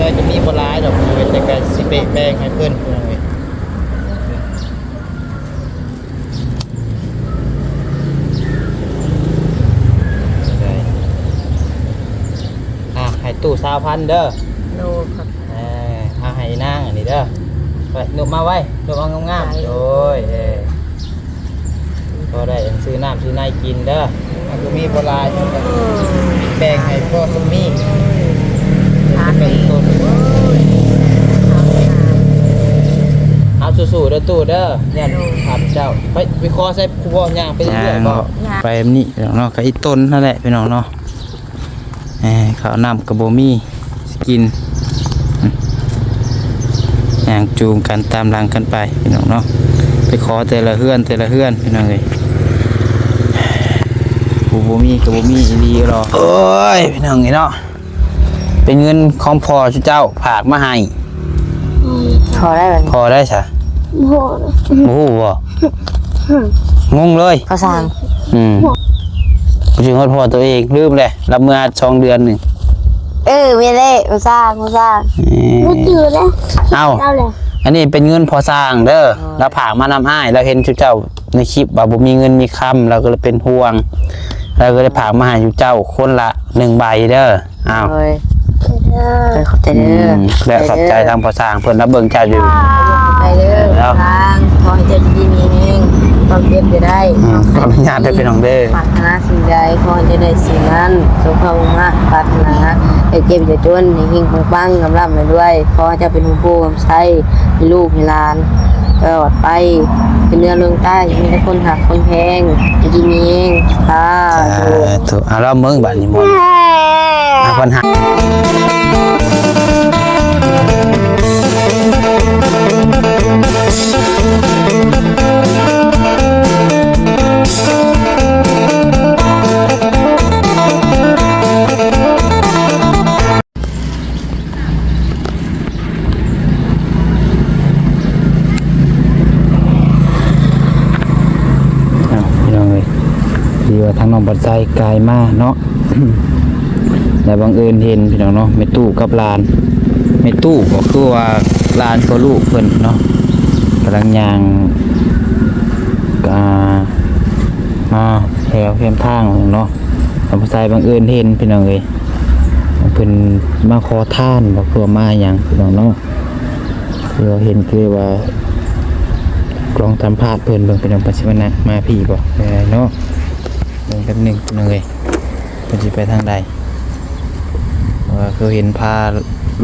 อยก็มีบ่หลายดอกเป็นแต่ก็สิเปะแปลงให้เพิ่นพี่น้องเอ้ยให้ตู้20,000เด้อโลครับให้นางอันนี้เด้อไปนุบมาไว้นุบเอางามๆโดยก็ได้ซื้อน้ำซื้อในกินเด้อมันก็มีบ่หลายแบ่งให้พ่อสมีเป็นต้นเอาสู้ๆเด้อตู้เด้อเนี่ยครับเจ้าไปวิเคราะห์ใส่ผู้บ่ย่างไปเรื่อยๆบ่ไปแบบนี้พี่น้องเนาะก็อีต้นนั่นแหละพี่น้องเนาะข้าวน้ำกระโบมี่สกินย่างจูงกันตามหลังกันไปพี่น้องเนาะไปขอแต่ละเฮือนพี่น้องเลยกระโบมี่ดีรอโอ้ยพี่น้องนี่เนาะเป็นเงินของพ่อเจ้าฝากมาให้พอได้ไหมพอได้ใช่โอ้โหงงเลยภาษาจริงๆพ่อตัวเองลืมเลยรับเมื่อ2 เดือนหนึ่งไม่ได้ภาษาไม่จืดแล้วอันนี้เป็นเงินพอสร้างเด้อแล้วผ่ามานำอ้ายเราเห็นเจ้าในคลิปว่าบ่มีเงินมีคำเราก็เลยเป็นห่วงเราก็เลยผ่ามาให้เจ้าคนละ1 ใบเด้อขอบใจเด้อและขอบใจทางพอสร้างเพิ่นรับเบิ่งเจ้าอยู่ไปเด้อทางขอให้เจ้าดีมีเองความเจ็บจะได้ขออนุญาตได้เป็นของเด้อปรารถนาสิ่งใดขอจะได้สิ่งนั้นสมความมุ่งมั่นปรารถนาให้เจ็บจะจนให้หิ้งปังกำลังไปด้วยขอจะเป็นผู้กำใช้ให้ลูกให้หลานตลอดไปเป็นเนื้อเรื่องใต้มีแต่คนหักคนแพงจะดีมีเองถูกเราเมืองบ้านนี้หมดคนหักดีว่าทางน้องบัดใจกายมากเนาะแต่บังเอิญเห็นพี่น้องเนาะแม่ตู้กับหลานแม่ตู้ก็คือว่าหลานก็ลูกเพิ่นเนาะกำลังย่างมาแถวเข้มทางเนาะน้องบัดใจบังเอิญเห็นพี่น้องเอ้ยเพิ่นมาขอทานบ่เพื่อมาหยังพี่น้องเนาะคือเห็นคือว่ากลองสัมภาษณ์เพิ่นเบิ่งเป็นปัจจุบันนะมาพี่บ่เนาะเบิ่งแป๊บนึงเลยเพิ่นสิไปทางใดว่าคือเห็นพา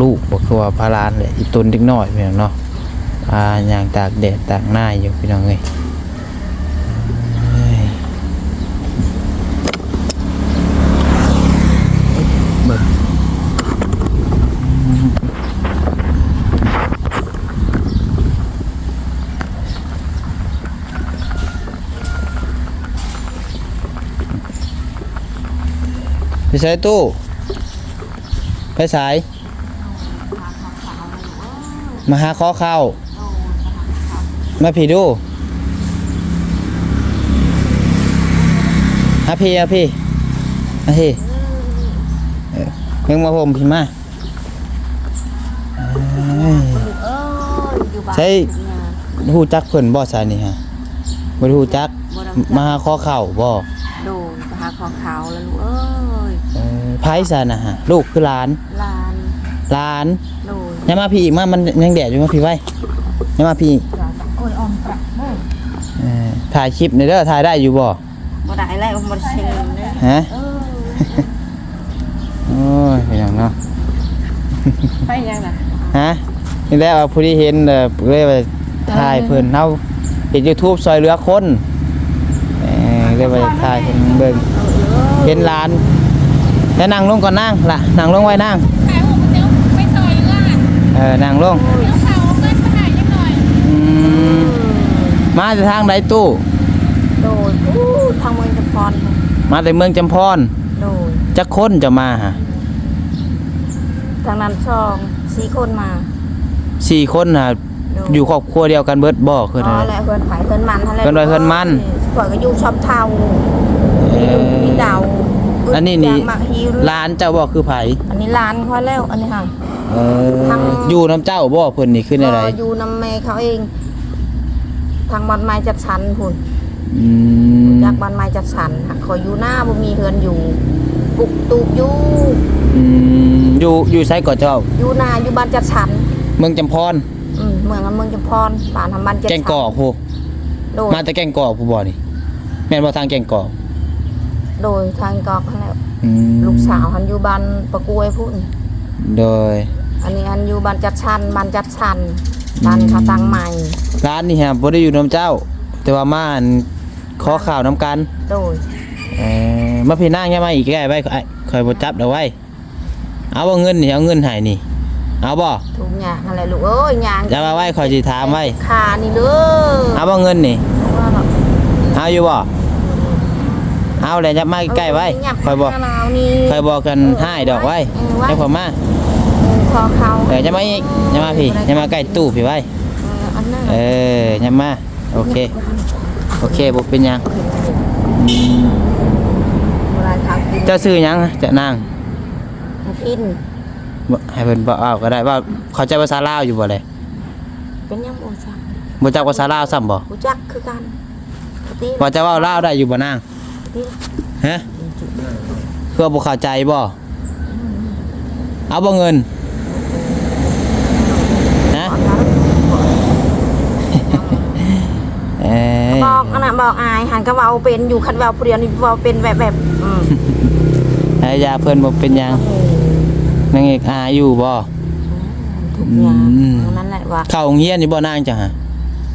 ลูกบ่คือว่าพาหลานแหละอีต้นเด็กน้อยพี่น้องเนาะย่างตากแดดตากหน้าอยู่พี่น้องเอ้ยเบิ่งไปใช้ตู้ไปสายมาหาข้อเข้ามาผีดูฮะพี่ฮะพี่มึงมาผมพี่มาใช้หูจักเพิ่นบ่สายนี่ฮะบ่หูจักมาหาข้อเข้าบ่โดนหาข้อเขาแล้วลูกไพ่ซานะฮะลูกคือหลานยังมาพี่อีกมันยังแดดอยู่มาพี่ไว้ยังมาพี่ถ่ายคลิปในเด้อถ่ายได้อยู่บ่ได้แล้วบ่เซ็งฮะโอ้ยอย่างเนาะไปยังน่ะฮะนี่แหละว่าผู้ที่เห็นเลยว่าถ่ายเพิ่นเฮาเห็น YouTube ซอยเหลือคนเลยว่าถ่ายเพิ่นเบิ่งเห็นหลานแล้วนั่งลงก่อนนั่งล่ะนั่งลงไว้นั่งนั่งลงมาจากทางไหนตู้โดยทางเมืองจำพรมาจากเมืองจำพรโดยจะค้นจะมาฮะทางนั้น4 คนมา4 คนฮะอยู่ครอบครัวเดียวกันเบิดบ่คืออะไรแล้วเพิ่นไปเพิ่นมันเพิ่นไปเพิ่นมันเพิ่นก็อยู่ชอบเท่ามีดาวอันนี้นี่ร้านเจ้าบอกคือไผอันนี้ร้านเขาแล้วอันนี้ค่ะ เอออยู่น้ำเจ้าบ่เพิ่นนี่ขึ้นอะไร อยู่น้ำแม่เขาเองทางบ้านไม้จัดสรรพุ่น อืม จากบ้านไม้จัดสรรหักขอยอยู่หน้าบ่มีเฮือนอยู่ปุกตูบอยู่ อยู่ไสก่อนเจ้า อยู่นาอยู่บ้านจัดสรร เมืองจำพร เมืองจำพรบ้านทำบ้านจัดสรร แก่งกอกผู้ โดย มาแต่แก่งกอกผู้บ่นี่แม่นบ่ทางแก่งกอก โดยทางกอกนั่นแหละ อืม ลูกสาวหันอยู่บ้านประกวยพุ่น โดย อันนี้อันอยู่บ้านจัดสรรบ้านจัดสรรบ้านเขาตั้งใหม่ ร้านนี่ฮะบ่ได้อยู่น้ำเจ้า แต่ว่ามาอันขอข่าวน้ำกัน โดย มาพี่นั่งยังมาอีกแก่ไว้คอยบ่จับเอาไว้เอาบ่เงินนี่เอาเงินให้นี่เอาบ่ ทุกอย่างอะไรลูกเอ้ยอย่าง จะมาไว้คอยสิถามไว้ ขานี่เด้อ เอาบ่เงินนี่ ว่าแบบ เอาอยู่บ่เอาเลยจะมาใกล้ไว้คอยบอก นี่ คอยบอกกันให้ดอกไว้ให้ผมมา คอเขา จะมาอีกจะมาพี่จะมาใกล้ตู้พี่ไว้ อันนั้น จะมาโอเคโอเคบ่เป็นหยัง เวลาทำกิน เจ้าซื้อหยังจะนั่ง กิน ให้เพิ่นบอกเอาก็ได้ว่าเขาใจภาษาลาวอยู่บ่เลย เป็นยังบ่จัก บ่จักภาษาลาวซ้ำบ่ บ่จักคือกันปกติ ว่าจะเว้าลาวได้อยู่บ่นาง ที่ ฮะเพื่อบ่เข้าใจบ่เอาบ่เงินฮะบอกอันน่ะบอกอายหันก็เว้าเป็นอยู่คันเว้าผู้เดียวนี่เว้าเป็นแบบให้ยาเพิ่นบ่เป็นหยังนางเอกอาอยู่บ่ ทุกอย่างนั่นแหละว่า เข้าโรงเรียนอยู่บ่นางจ้ะฮะ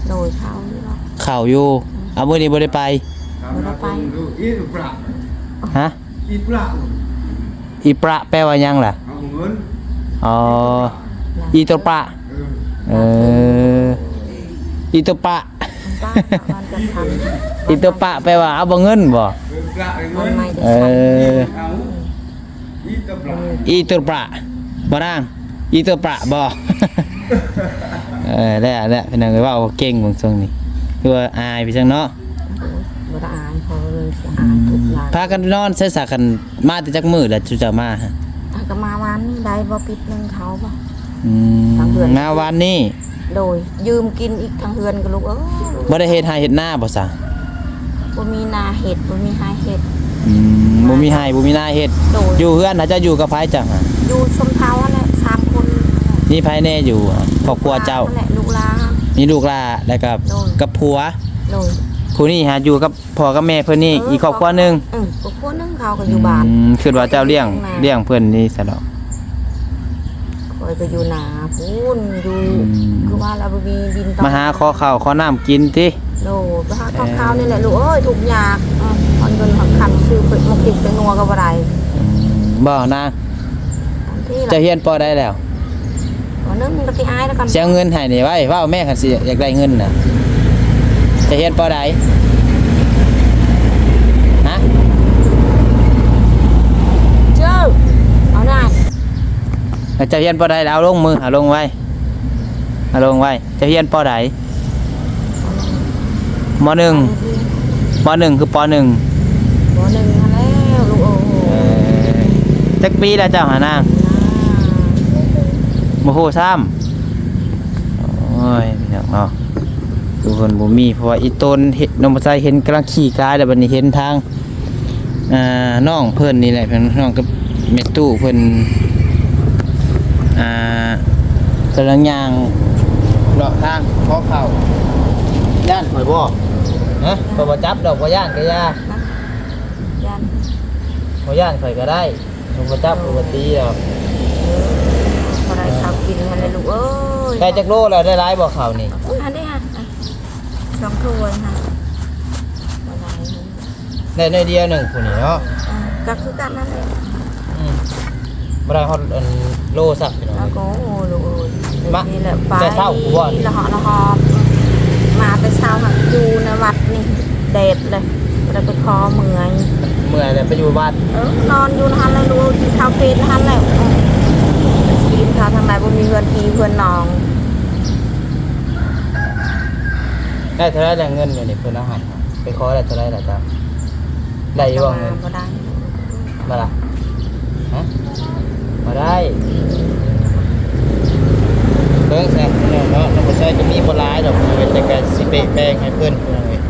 โดยเขานี่เนาะ เข้าอยู่เอามื้อนี้บ่ได้ไป บ่ได้ไป ฮะ อีปลา อีประแปลว่าหยังล่ะ เอาเงิน อ๋ออีตัวประเอออีตัวประ ป้าบ้านจัดสรร อีตัวประแปลว่าเอาบ่เงินบ่ ปลาเงิ บ้าน น ไม้จัด เอ สรร อ เอาอีตะปลา อีตัวประบ่นางอีตัวประบ่ แล้วพี่น้องเอ้ยว่าเก่งเบิ่งทรงนี่คือว่าอายไปจังเนาะ บ่ได้อายพอเลยสิอายทุกอย่าง พากันนอนใส่สากันมาแต่จักมื้อแล้วจุจะมาฮะ ถ้าก็มาวันนี้ได้บ่ปิดนึงเขาบ่ ม ทางเดือน มาวันนี้ โดยยืมกินอีกทางเฮือนก็ลูกบ่ได้เฮ็ดให้เฮ็ดหน้าบ่ซะ บ่มีนาเห็ดบ่มีหาเห็ด บ่มีให้บ่มีหน้าเฮ็ด โดย อยู่เฮือนน่าจะอยู่กับไผจังฮะ อยู่ชมเท้านั่นแหละ3คน นี่ไผแน่อยู่ครอบครัวเจ้า นั่นแหละลูกหลาน มีลูกหลานแล้วก็ โดน กับผัว โดย ผู้นี้ฮะอยู่กับพ่อกับแม่เพิ่นนี่อีกครอบครัวหนึง ครอบครัวนึงเขาก็อยู่บ้าน คิดว่าเจ้าเลี้ยงเพิ่นนี่ซะดอก คอยก็อยู่หนาพูนอยู่ อืม คือว่าเราบ่มีดินต มาหาขอข้าวขอน้ำกินติ โดดไปหาข้าวๆนี่แหละลูกเอ้ยทุกอย่างตอนเงินหักคันซื้อไปมากินไปนัวก็บ่ได้ บ่นาง ทันที จะ ละ เฮียนปอได้แล้ว วันนึงมันก็สิอายแล้วกัน เสียเงินให้นี่ไว้ว่าแม่คันสิอยากได้เงินน่ะจะเฮียนปอได้ฮะ เจ้าเอาได้ จะเฮียนปอได้แล้วเอาลงมือเอาลงไว้เอาลงไว้จะเฮียนปอได้มหนึ่งมหนึ่งคือปหนึ่ง บ่หนึ่งมาแล้วลูกโอ้โห จักปีแล้วเจ้าหานางโมโหซ้ำโอ้ยพี่น้องเนาะทุกคนบ่มีเพราะว่าอีต้นเห็นน้องบ่ใส่เห็นกำลังขี่กายแล้วบัดนี้เห็นทางน้องเพิ่นนี่แหละเพิ่นน้องกับแม่ตู้เพิ่นกำลังย่างเลาะทางขอเข้าย่านข่อยบ่ฮะบ่จับดอกบ่ย่านก็ย่า นะยัน บ่ย่านข่อยก็ได้บ่จับบ่ตีดอก บ่ได้ข้าวกินกันเลยลูกเอ้ย ได้จักโลแล้วได้หลายบ่ข้าวนี่ อันนี้ฮะสองถ้วยฮะบ่ได้ ได้น้อยเดียวหนึงผู้นี่เนาะ ก็คือกันนั่นแหละ บ่ได้ฮอดอันโลสักพี่น้อง แล้วก็โอ้ลูกเอ้ย มา นี่แหละไป แต่เช้ากูว่า ละหอละหอมาแต่เช้าหักอยู่ในวัดนี่เด็ดเลยเราไปคอเมื่อย เมื่อยแล้วไปอยู่บ้าน นอนอยู่นั่นเลยลูกกินข้าวเพลนนั่นแหละกินข้าวทางไหนบ่มีเพื่อนพี่เพื่อนน้อง ได้เท่าไรแล้วเงินอยู่นี่เพิ่นเอาให้ไปขอได้เท่าไรล่ะจ๊ะได้อยู่บ่เงิน บ่ได้ บ่ล่ะฮะบ่ได้ ว้ก็มีบ่หลายดอกเว้นแต่ก็สิไปแบ่งให้เพิ่นพี่น้องเอ้ย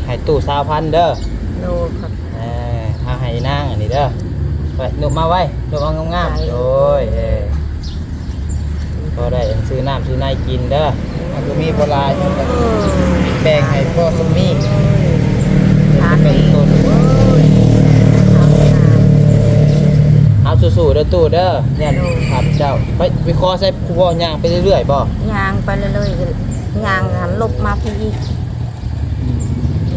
ให้ตู้20,000เด้อ โลครับ เอาให้นางอันนี้เด้อไปนุบมาไว้นุบเอางามๆโอ้ยพอได้ซื้อน้ำซื้อในกินเด้อมันก็มีบ่หลายแบ่งให้พ่อสมีเป็นต้นเอาสู้ๆเด้อตู้เด้อเนี่ยครับเจ้าไปคอใส่ผู้บ่ย่างไปเรื่อยๆบ่ ยางไปเรื่อยๆยางหันลบมาพี่อีก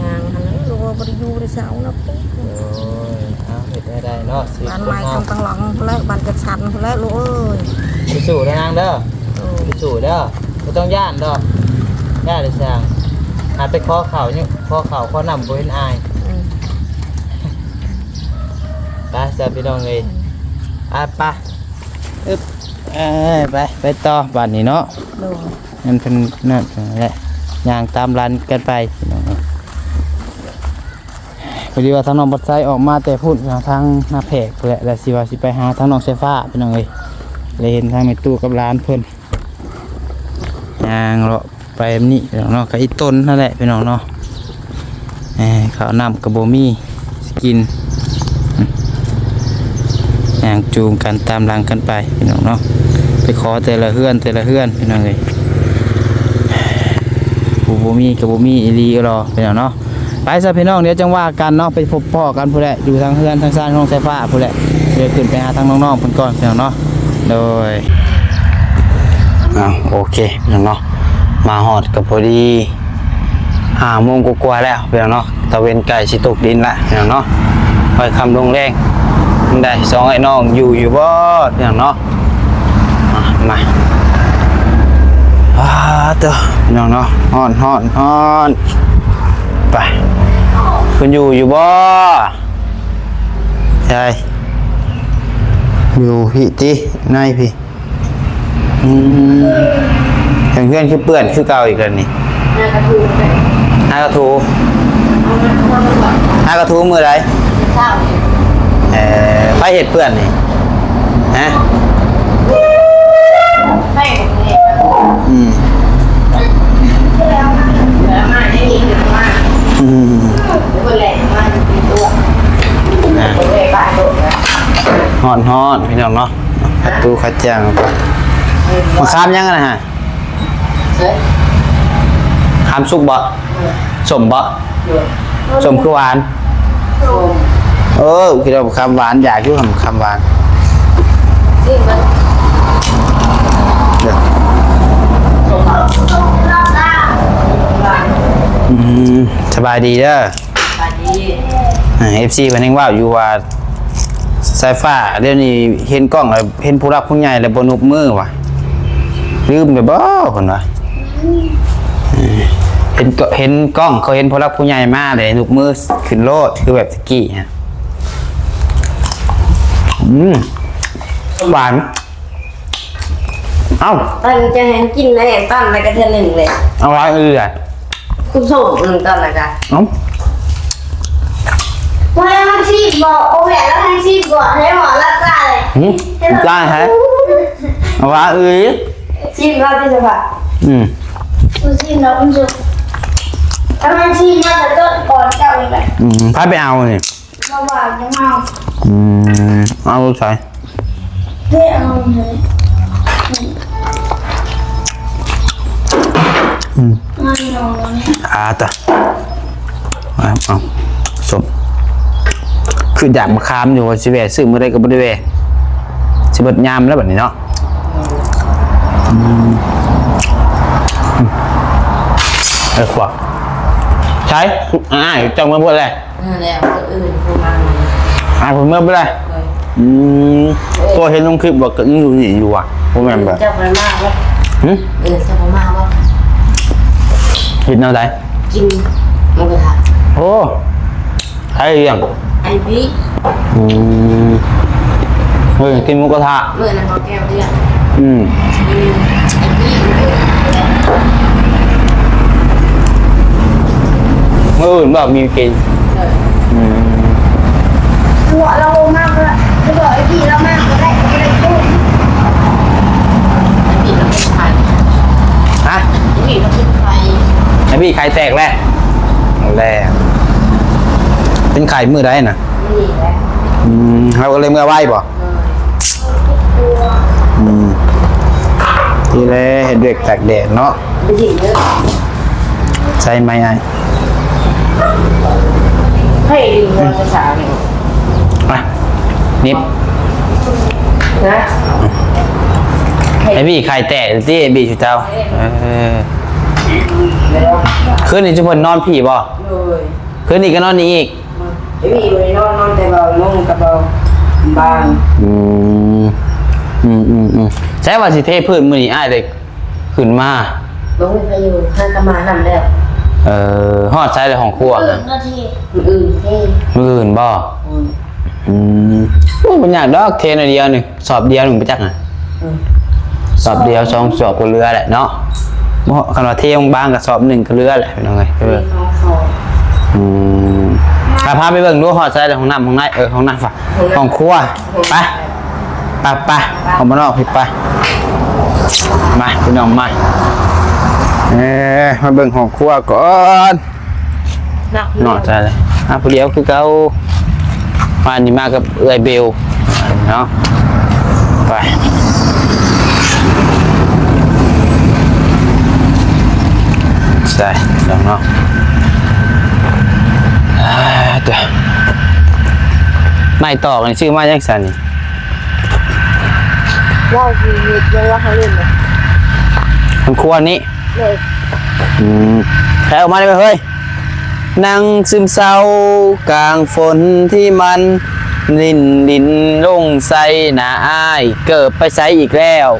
ยางหันรู้ว่าบริยูได้เสานะปุ๊บ โอ้ยเอาเฮ็ดได้เนาะสิ บ้านไม้ตรงกลางหลังแล้วบ้านกระชันแล้วลูกเอ้ย สู้ๆเด้อนางเด้อสู้ๆเด้อบ่ต้องย่านดอกย่าได้สร้างหาไปคอเข่านี่คอเข่าคอน้ำบ่เห็นอายไปซะพี่น้องเอ้ยไปอึ๊บไปต่อบ้านนี้เนาะ ดู นั่นเป็นนั่นแหละย่างตามร้านกันไปพี่น้องพอดีว่าทางน้องบัดไซออกมาแต่พูดทางหน้าแผกแหละแล้วสิว่าสิไปหาทางน้องไฟฟ้าพี่น้องเอ้ยเลยเห็นทางในตู้กับร้านเพิ่นย่างเลาะไปนี่พี่น้องเนาะกับอีต้นนั่นแหละพี่น้องเนาะข้าวน้ำกับโบมี่กินย่างจูงกันตามหลังกันไปพี่น้องเนาะไปขอแต่ละเฮือนพี่น้องเอ้ยโบมี่กับโบมี่อีลีรอพี่น้องเนาะไปซะพี่น้องเดี๋ยวจังว่ากันเนาะไปพบพ่อกันผู้ใดอยู่ทางเฮือนทางซ่านของไฟฟ้าผู้ใดเดี๋ยวขึ้นไปหาทางน้องๆเพิ่นก่อนพี่น้องเนาะโดยโอเคพี่น้องเนาะมาฮอดก็พอดี5 โมงกว่าๆแล้วพี่น้องเนาะตะเวนใกล้สิตกดินละพี่น้องเนาะค่อยค่ำลงแรงได้2ไอ้น้องอยู่บ่พี่น้องเนาะมาเด้อพี่น้องเนาะฮ้อนไปคุณอยู่บ่ใช่อยู่พี่ติในพี่อย่างเพื่อนคือเปื้อนคือเก่าอีกแล้วนี่หากระทูมือไรไปเห็ดเปื้อนนี่ฮะฮ้อนพี่น้องเนาะประตูคัดแจ้งมาข้ามยังนะฮะข้ามสุกบ่สมบ่สมคือหวานคิดว่าคำหวานอยากอยู่คำหวานสบายดีเด้อFC เพิ่นยังว่าอยู่ว่าสายฟ้าเดี๋ยวนี้เห็นกล้องแล้วเห็นผู้รักผู้ใหญ่แล้วบ่นุบมือว่ะลืมไปบ่เพิ่นว่าเห็นกล้องเขาเห็นผู้รักผู้ใหญ่มาเลยนุบมือขึ้นโลดคือแบบตะกี้ฮะหวานเอ้า ตอนจะเห็นกินอะไรต้นอะไรกันเท่านึงเลย เอาไว้คุณส่งหนึ่งต้นอะไรกัน เอ้า ว่าให้ชีพบอกโอเคแล้วให้ชีพบอกให้หมอรักษาเลย ได้ฮะเอาไว้ชีพเราที่จะแบบ ดูชีพเราคุณสุถ้าให้ชีพมาแต่ต้นก่อนเจ้าอีกเลย พาไปเอานี่ มาว่าจะเมา เอาใส่ เพื่อเอาเลยงานนอนเนี่ย ต่อเอาสมคืออยากมาค้ามอยู่ว่าสิแวซื้อมื้อใดก็บ่ได้แวสิเบิดยามแล้วบัดนี้เนาะขวบใช้จังมาพูดอะไร แล้วอื่นพูดมา ผมเมื่อไปเลยตัวเห็นลงคลิปว่าก็ยังอยู่นี่อยู่อ่ะผมแม่นแบบ เจ้าไปมากวะเจ้าไปมากวะ เห็นเอาไหน กินหมูกระทะ โอ้ใช่ยัง ไอ้บิ๊ก เฮ้ยกินหมูกระทะ เมื่อนั้นเขาแก้วเรียก ไอ้บิ๊ก เมื่ออื่นแบบมีกิน เลย พี่มันเป็นไฟ ไอ้พี่ไข่แตกแล้วเป็นไข่มือได้น่ะ นี่แหละ เราก็เลยเมื่อไหวบ่ทีแรกเห็ดเด็กแตกแดดเนาะ ไปหยิบเลย ใช่ไหมไอ้ ให้ดึงเราจะสาวนี่ มานิบ นะ ไอ้พี่ไข่แตกที่บีชุดเจ้าคืนนี้จุพนนอนผีบ่ เลย คืนนี้ก็นอนนี่อีก ไอ้พี่ไปนอนแต่เบาลงกับเบาบาง ใช่ว่าสิเทพื้นมือนี่อ้ายเลยขึ้นมา ลงไปอยู่ข้างกระมานำแล้ว ฮอดใช้เลยของครัวนะ นาที อื่นที่ มืออื่นบ่มันอยากดอกเทนอยเดียวหนึ่งสอบเดียวหนึ่งไปจักน่ะสอบเดียวสองสอบก็เรือแหละเนาะขนาดเที่ยงบางกับสอบหนึ่งก็เรือแหละเป็นยังไงไปเบิ่งพาไปเบิ่งดูฮอดใช้เลยของน้ำของในของน้ำฝาของครัวไปออกมานอกผิดไปมาพี่น้องมามาเบิ่งของครัวก่อน หนัก นอกใจเลยผู้เดียวคือเขามานี่มากับเอื้อยเบลเนาะไปใส่ลองเนาะเดี๋ยวไม่ต่อกันชื่อมาจังสันนี่ ว่าวคือเรียกว่าเขาเล่นเลย มันครัวนี้ เลย ใครออกมาได้ไหมเฮ้ยนั่งซึมเศร้ากลางฝนที่มันดินลงใส่หน้าอ้ายเกิดไปใส่อีกแล้ว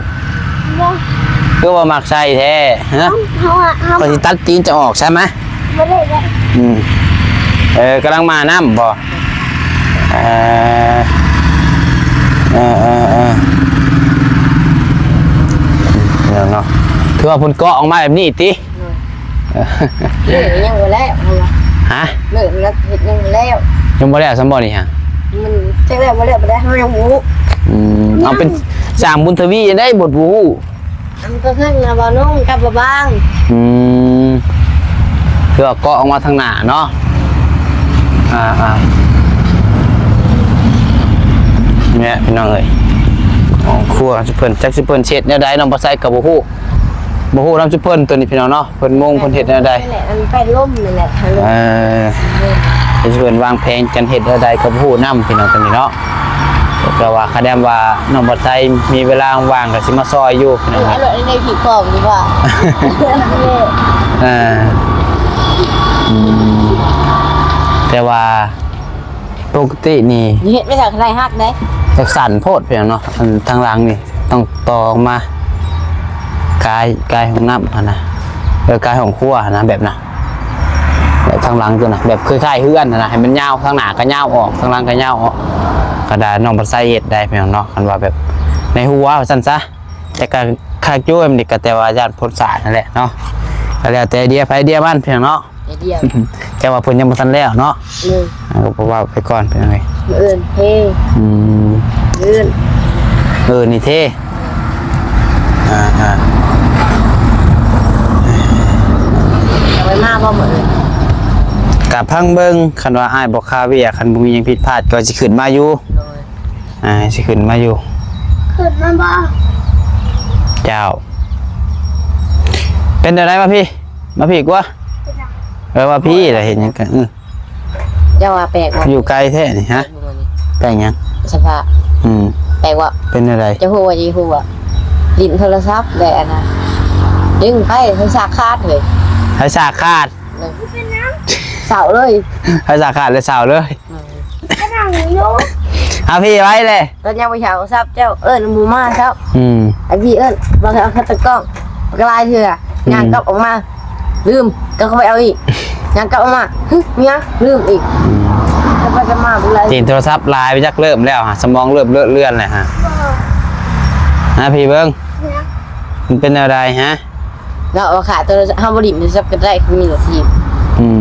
ก็ว่ามักใส่แท้ฮะ เขา พอที่ตัดตีนจะออกใช่ไหม ไม่ได้เลย กำลังมาน้ำบ่เนาะคือว่าพุ่นเกาะออกมาแบบนี้ติ เลิกยังไปแล้ว ฮะ เลิกแล้วเห็ดยังไปแล้ว ยังบ่ได้สมบ่นี่ฮะ มันเจ๊แล้วไปแล้วไปได้ห้ายังหู เอาเป็นสามบุญทวีได้บทวู อันก็ขึ้นมาบ่นุ่งกับบ่บาง คือว่าเกาะออกมาทางหน้าเนาะเนี่ยพี่น้องเอ้ยของครัวสิเพิ่นจักสิเพิ่นเช็ดแนวใดน้องบ่ใส่กับบ่ฮู้น้ำสิเพิ่นตัวนี้พี่น้องเนาะเพิ่นมงเพิ่นเฮ็ดแนวใด นี่แหละมันไปล่มนี่แหละทางลม สิเพิ่นวางแผนกันเฮ็ดแนวใดกับบ่ฮู้นำพี่น้องตัวนี้เนาะแต่ว่าคะแนนว่าน้องบ่ใส่มีเวลาว่างก็สิมาซอยอยู่พี่น้อง ไอ้รถในผีกรอบดีกว่า แต่ว่าปกตินี่ เห็ดไม่จากใครฮักได้ จากสั่นโพดเพียงเนาะอันทางหลังนี่ต้องต่อออกมากายของน้ำนะกายของขั้วนะแบบนะแบบทางหลังตัวนะแบบคล้ายๆเฮือนนะให้มันยาวทางหน้าก็ยาวออกทางหลังก็ยาวออกกระดาษน้องบัดไซเฮ็ดได้เพียงเนาะคันว่าแบบในหัวสั้นซะแต่การคาจ้วยมันก็แต่ว่าญาติพ้นสารนั่นแหละเนาะก็แล้วแต่เดียไผเดียมันเพียงเนาะ ไอเดียว แต่ว่าเพิ่นยังบ่ทันแล้วเนาะ เลย ก็เพราะว่าไปก่อนเป็นยังไง เอื่นเฮ้เอื่น นี่เท่เอาไว้มากพ่อหมดเลย กับพังเบิ้งคันว่าอ้ายบอกคาเวียคันบ่มีหยังผิดพลาดก็สิขึ้นมาอยู่ เลย สิขึ้นมาอยู่ ขึ้นมาบ้า เจ้า เป็นอะไรมาพี่มาพี่กว่าว่าพี่ล่ะเห็นหยังกัน เจ้าว่าแปลกว่ะ อยู่ไกลแท้นี่ฮะแปลงหยัง สภาพแปลกว่า เป็นอะไร จะหัวจีหัวลิ้นโทรศัพท์แดดนะดึงไปให้สากคาดเลย ให้สาขาด เสาเลย ให้สาขาดเลยสาวเลย ก็นั่งอยู่ เอาพี่ไว้เลย ตอนยังไปเฉาทรัพย์เจ้าเอิญมูมาเจ้า ไอพี่เอิญบางทีเอาคัตเตอร์กล้องกระลายเถื่องานกลับออกมาลืมก็เข้าไปเอาอีกงานกลับออกมาเมียลืมอีกจะไปจะมาเป็นไร จีนโทรศัพท์ลายไปจักเริ่มแล้วฮะสมองเริ่มเลื่อนเลยฮะพี่เบิ้งมันเป็นอะไรฮะ เราเอาขาตัวห้ามบริมจะก็ได้คือมีหลักที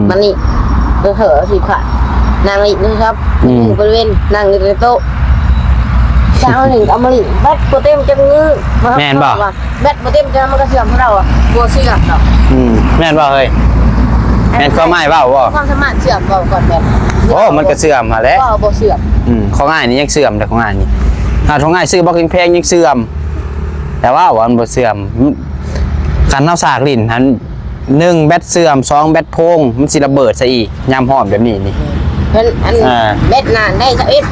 มันนี่เราเถอะทีขา นางอีกนะครับบริเวณนางอยู่ในโต๊ะ เช้าหนึ่งเอามาหลิแบตโปรเต็มจะงื้อ แม่นบ่ แบตโปรเต็มจะมันก็เสื่อมของเราอ่ะบัวเสื่อมเนาะ แม่นบ่เฮ้ยแม่นก็ไม่เว้าบ่ ความสามารถเสื่อมก่อนแบต โอ้มันก็เสื่อมมาแล้ว ก็บัวเสื่อม ของง่ายนี่ยังเสื่อมแต่ของง่ายนี่ถ้าของง่ายซื้อบ่แพงๆยังเสื่อมแต่ว่าวันบ่เสื่อมคันเฮาสากลิ้นหัน1แบตเสื่อม2แบตโพงมันสิระเบิดซะอีกยามร้อนแบบนี้นี่ เพิ่นอันแบตนานได้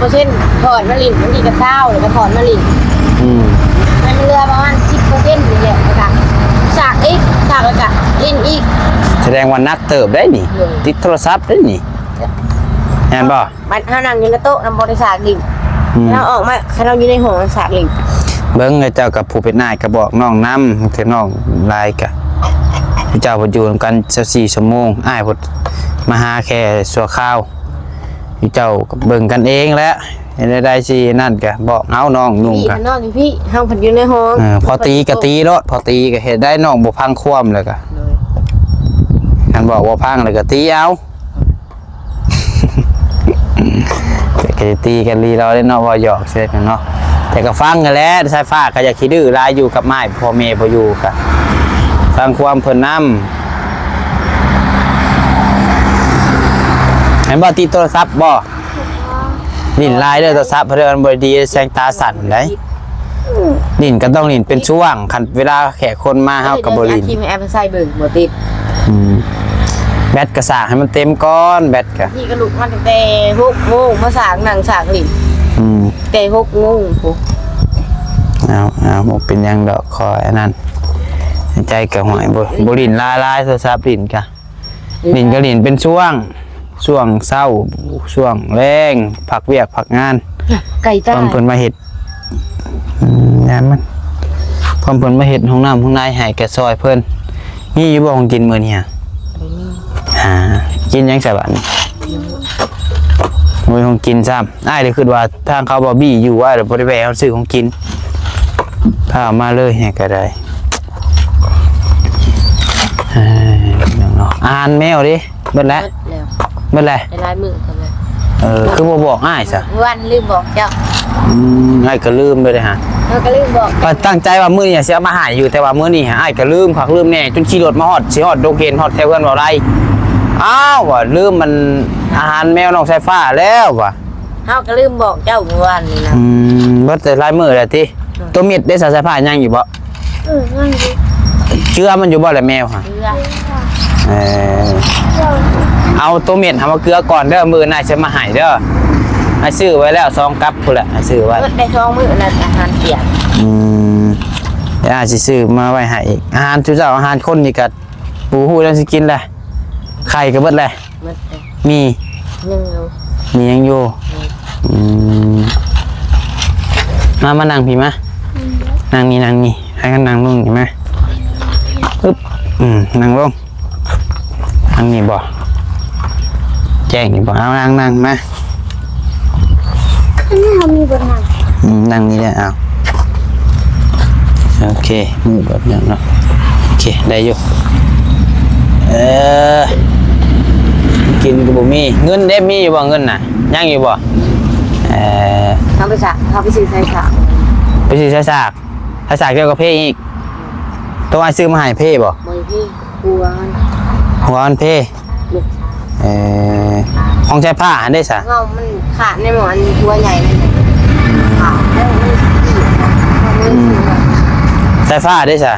21%ถอดมาหลินมันดีกับเช้าแล้วก็ถอดมาหลินมันเหลือประมาณ10%นี่แหละนะคะสากอีกสากแล้วก็ลิ้นอีก แสดงว่านักเติบได้นี่ ติดโทรศัพท์ได้นี่เห็นบ่ มันถ้านั่งอยู่ในโต๊ะนำบริษัทลิงเราออกมาเราอยู่ในห้องบริษัทลิง เบิ่งไอ้เจ้ากับผู้เป็นนายก็บอกน้องนำคือน้องลายกะเจ้าบ่อยู่นำกัน24ชั่วโมงอ้ายพุ่นมาหาแค่ชั่วคราวเจ้าก็เบิ่งกันเองแหละเฮ็ดได้สินั่นก็บอกเอาน้องนุ่ง พี่ ก็ นอนอยู่พี่ห้องผัดอยู่ในห้อง พอตีก็ตีรถพอตีก็เฮ็ดได้น้องบ่พังความเลยก็คันบอกว่าพังแล้วก็ตีเอาก็ตีกันลีเราได้เนาะว่าหยอกเสร็จเนาะแต่ก็ฟังกันแล้วสายฟ้าก็อยากขี้ดื้อลายอยู่กับไม้พ่อแม่บ่อยู่ก็ฟังความเพิ่นนำเห็นบ่ติดโทรศัพท์บ่ลิ้นลายเด้อโทรศัพท์เพิ่นบ่ดีแสงตาสั่นได้ลิ้นก็ต้องลิ้นเป็นช่วงคันเวลาแขกคนมาเฮาก็บ่ลิ้น ทีมแอปใส่เบิ่งบ่ติด แบตกระสากให้มันเต็มก้อนแบตกะ พี่ก็ลุกมาตั้งแต่6 โมงมาสากนั่งสากลิงแต่6 โมงปุ๊บ เอาบ่เป็นหยังดอกคอยอันนั้นใจกะหอยบ่ลิ้นลายโทรศัพท์ลิ้นกะลิ้นก็ลิ้นเป็นช่วงเช้าช่วงแรงพักเวียกพักงาน ไก่ตา พร้อมเพิ่นมาเฮ็ดงานมันพร้อมเพิ่นมาเฮ็ดห้องน้ำห้องนายให้แกซอยเพิ่นมีอยู่บ่ของกินมื้อนี้กินยังไงบ้างมือของกินซ้ำอ้ายเลยคือว่าทางเขาบอบบี้อยู่ว่าเดี๋ยวบริเวณเขาซื้อของกินพามาเลยเนี่ยก็ได้อาหารแมวดิเบิดแล้วเบิดแล้ว ในลายมือกันเลย คือบ่บอกอ้ายซะ วันลืมบอกเจ้า อ้ายก็ลืมไปเลยฮะ เราก็ลืมบอก ก็ตั้งใจว่ามื้อนี้สิเอามาหายอยู่แต่ว่ามื้อนี้อ้ายก็ลืมคักลืมแน่จนขี่รถมาฮอดสิฮอดโดเคนฮอดแถวเพิ่นบ่ได้อ้าวว่ะลืมมันอาหารแมวน้องสายฟ้าแล้วว่ะ เราก็ลืมบอกเจ้าเมื่อวานนี้นะ บ่แต่ลายมือแหละติตัวเม็ดได้สายฟ้ายังอยู่บ่ นั่นดิ เชื่อมันอยู่บ่แหละแมวฮะ เพื่อ เอาตัวเม็ดทำมาเกลือก่อนเด้อมือนายจะมาใหายเด้อไอ้ซื้อไว้แล้ว2 กั๊บพุ่นแหละไอ้ซื้อไว้ ได้2 มื้อนั้นอาหารเปียก เดี๋ยวอาจสิซื้อมาไว้ให้อีกอาหารทุกเจ้าอาหารคนนี่ก็ปูฮู้แล้วสิกินแหละไข่ก็เบิดแหละ มัน มี ยังอยู่ มียังอยู่มานั่งพี่มานั่งนี่ให้กันนั่งลงนี่มาปึ๊บนั่งลงนั่งนี่บ่แจ้งนี่บ่เอานั่งมา อันนี้เขามีบทหนัง นั่งนี่แหละเอาโอเคมือแบบนี้เนาะโอเคได้อยู่กินกับบุมีเงินได้มีอยู่บ่เงินน่ะยังอยู่บ่เขาไปสักเขาไปซื้อใส่สัก ไปซื้อใช้สากเกี่ยวกับเพ่อีกตัวไอ้ซื้อมาให้เพ่บ่ มือพี่กลัวมัน หัวอันเพ่ของใช้ผ้าหันได้ซะ เงามันขาดในหมอนตัวใหญ่เลยขาดแล้วมันขีดมันขีด ใช้ผ้าได้ซะ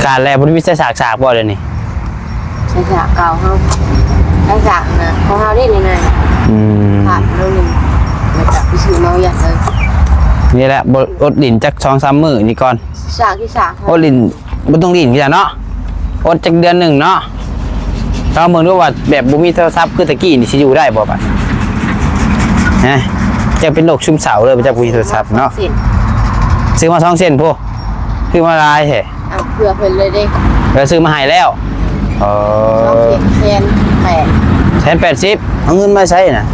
การแล้วบ่มีใช้สากบ่เดี๋ยวนี้ ใส่สักเก่าเขาใส่สักนะของเขาได้ยังไงขาดแล้วนึงมาจากไปซื้อมาอย่างเลย นี่แหละอดดินจัก 2-3 มื้อนี่ก่อน สักที่สัก อดดินบ่ต้องดินกันเนาะอดจักเดือนหนึ่งเนาะเราเมืองดูว่าแบบบ่มีโทรศัพท์คือตะกี้นี่สิอยู่ได้บ่บัดฮะจะเป็นโรคซึมเศร้าเลยบ่จักบ่มีโทรศัพท์เนาะซื้อมา2 เส้นพุซื้อมาหลายแท้ เอาเพื่อเพิ่นเลยเด้ แล้วซื้อมาให้แล้ว2 แสน 180เอาเงินมาใช้น่ะ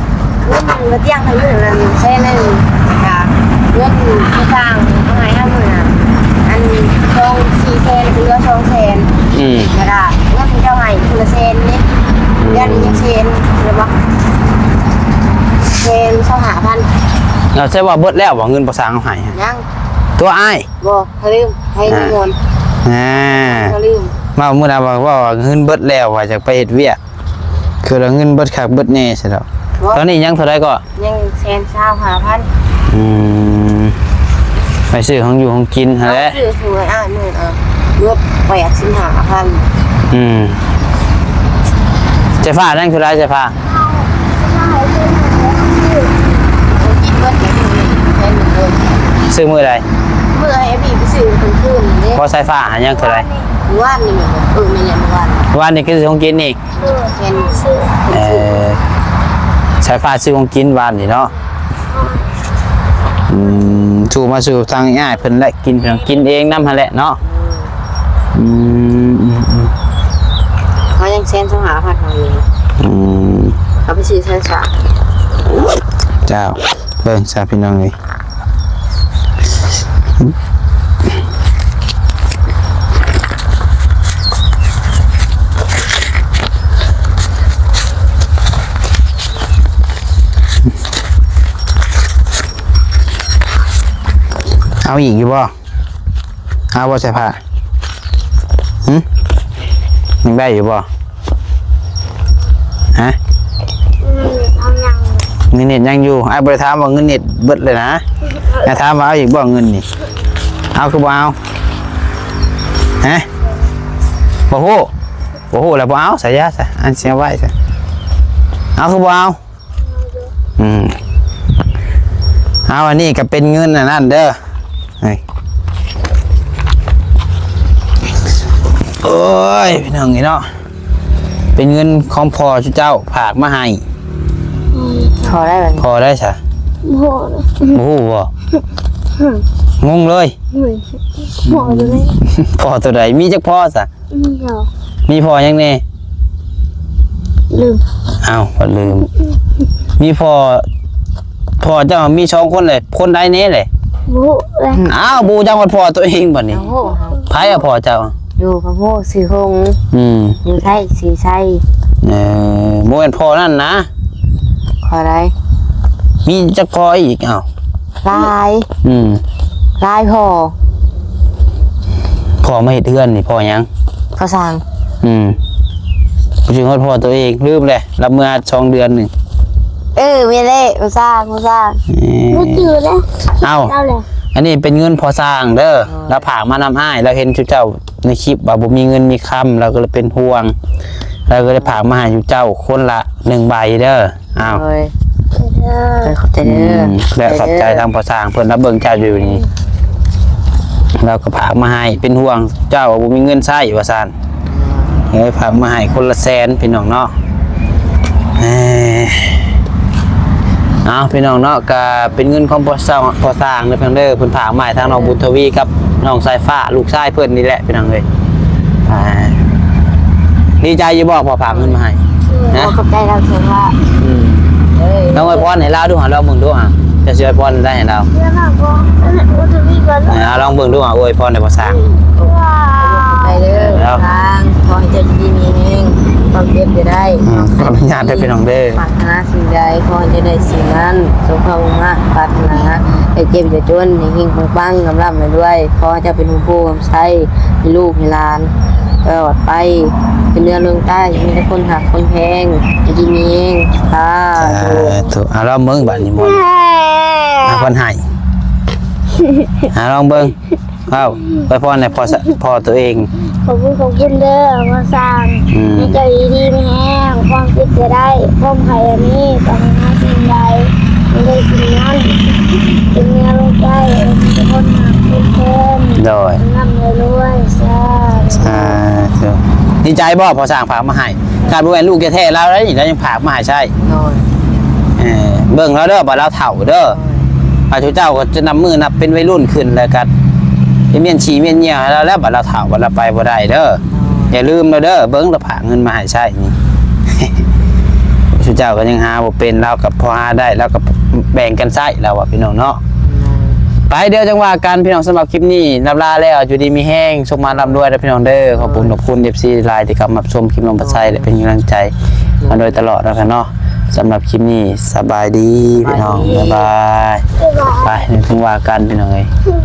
เงินมันเที่ยงทั้งมื้อนั้นแสนนึงค่ะเงินผู้สร้างเอาให้เอามื้อน่ะอัน4 แสนเหลือ2 แสนแล้วก็เงินเจ้าให้คนละแสนนี่เดือนนี้ยังแสนหรือบ่ เซนเท่า5,000 เราใช่ว่าเบิดแล้วว่าเงินบ่สร้างเอาให้ ยัง ตัวอ้าย บ่เขาลืมให้เงิน เขาลืม มาเมื่อน่ะว่าเงินเบิดแล้วว่าจะไปเฮ็ดเวียกคือเราเงินเบิดคักเบิดแน่ใช่แล้วตอนนี้ยังเท่าไหร่ก็ ยังเซน5,000 ไปซื้อของอยู่ของกินหั่นแหละ ซื้อสวยมื้อรถ85,000 ใจฟ้านั่นคือไรใจฟ้า กินเบิดอย่างนี้ใช้1เดือน ซื้อมือใด เมื่อให้พี่ไปซื้อกลางคืนนี่ พอสายฟ้าหายังเท่าไร ว่านนี่แม่ไม่ใช่ว่าน วันนี้คือซื้อของกินอีก เซนซื้อ สายฟ้าซื้อของกินวันนี่เนาะชูมาสู่ทางง่ายเพิ่นและกินเพิ่นกินเองนำหั่นแหละเนาะ เขายังเซน2,500เขาอยู่เขาไปซื้อเซน3 เจ้าเบิ่งซาพี่น้องเลยเอาอีกอยู่บ่เอาบ่ใส่ผ้ายังได้อยู่บ่ฮะ เอายัง เงินเน็ตยังอยู่ไอ้บริถามว่าเงินเน็ตเบิดเลยนะไอ้ถามว่าเอาอีกบ่เงินนี่เอาคือบ่เอาฮะบ่ฮู้แล้วบ่เอาใส่ยาซะอันเสียไว้ซะเอาคือบ่เอาเอาอันนี้ก็เป็นเงินนั่นเด้อโอ้ยพี่น้องนี่เนาะเป็นเงินของพ่อเจ้าฝากมาให้ พอได้แบบ พอได้ใช่ โห โอ้โหงงเลย โหเลย พอตัวใดมีจักพ่อซะ เดี๋ยว มีพอยังแน่ ลืม อ้าวก็ลืมมีพอเจ้ามี2คนเลยคนใดแน่เลย โหเลย อ้าวบูจังว่าพอตัวเองบัดนี้ โอ้โห ไผอะพอเจ้า อยู่พระโมสีหงอยู่ไทยสีไทย บ่แม่นพอนั่นนะ ขออะไร มีจักพออีกอ้าว ลาย ลายพอ พอมาเฮ็ดเฮือนนี่พอหยัง เขาสั่ง บ่ถึงฮอดพอตัวเองลืมเลยรับเมื่อ2เดือนนึง ไม่ได้เขาสร้าง ไม่จืดแล้ว เอ้า เอาเลย อันนี้เป็นเงินพอสร้างเด้อแล้วผากมานำอ้ายเราเห็นเจ้าในคลิปว่าบ่มีเงินมีคำเราก็เลยเป็นห่วงเราก็เลยผากมาให้เจ้าคนละ1ใบเด้ออ้าว เลยขอบใจเด้อ และขอบใจทางพอสร้างเพิ่นรับเบิ่งเจ้าอยู่นี่เราก็ผากมาให้เป็นห่วงเจ้าว่าบ่มีเงินใช้ว่าซั่นเลยผากมาให้คนละ100,000พี่น้องเนาะเอาพี่น้องเนาะก็เป็นเงินของพอสร้างเด้อเพิ่นเด้อเพิ่นผากมาให้ทางน้องบุญทวีกับน้องสายฟ้าลูกชายเพิ่นนี่แหละพี่น้องเอ้ยดีใจอยู่บ่พอผากเงินมาให้นะ ขอบใจเราเสียว่า น้องอวยพรให้เราดูหาเราเบิ่งดูอ่ะจะสิอวยพรได้ให้เรา เรื่องอะไรก็จะมีกัน ลองเบิ่งดูอ่ะอวยพรให้พอสร้าง ว้า ไปเด้อทางขอให้เจ้าดีมีเองความเจ็บจะได้ ขออนุญาตได้พี่น้องเด้อ ปรารถนาสิ่งใดขอให้จะได้สิ่งนั้นสมความมุ่งมั่นปรารถนาให้เจ็บอย่าจนให้หิ้งปังกำลังไปด้วยขอให้เจ้าเป็นผู้กำใช้ให้ลูกให้หลานตลอดไปเป็นเนื้อเรื่องใต้มีแต่คนหักคนแพงให้ดีมีเองค่ะ ถูกเราเบิ่งบัดนี้หมดเพิ่นให้ลองเบิ่งเอาอวยพรให้พอตัวเอง ขอบคุณของกินเด้อมาสร้างให้เจ้าดีๆไม่แห้งความคิดจะได้ความไข่อันนี้ต้องหาสิ่งใดไม่ได้สิ่งนั้นเป็นเนื้อลงใจเป็นคนหาคนเพิ่ม โดย นำเลยรวยใช่ ดีใจบ่พอสร้างผากมาให้การบ่แม่นลูกแท้ๆเราแล้วนี่เรายังผากมาให้ใช่ โดย เบิ่งเราเด้อบ่เราเฒ่าเด้อพระเจ้าก็จะนำมือนับเป็นวัยรุ่นขึ้นแล้วก็เมียนฉีเมียนเหี่ยวให้เราแล้วบัดเราเฒ่าบัดเราไปบ่ได้เด้ออย่าลืมเราเด้อเบิ่งเราผากเงินมาให้ใช่นี่ พระเจ้าก็ยังหาบ่เป็นเรากับพอหาได้เราก็แบ่งกันใช้เราว่าพี่น้องเนาะไปเดี๋ยวจังว่ากันพี่น้องสำหรับคลิปนี้ลาแล้วอยู่ดีมีแห้งส่งมาร่ำรวยเด้อพี่น้องเด้อขอบคุณ FC ไลน์ที่เข้ามาชมคลิปน้องปัสไซและเป็นกำลังใจมาโดยตลอดแล้วกันเนาะ สำหรับคลิปนี้สบายดีพี่น้องบ๊ายบาย บ๊ายบาย ไปนึกถึงว่ากันพี่น้องเอ้ย อืม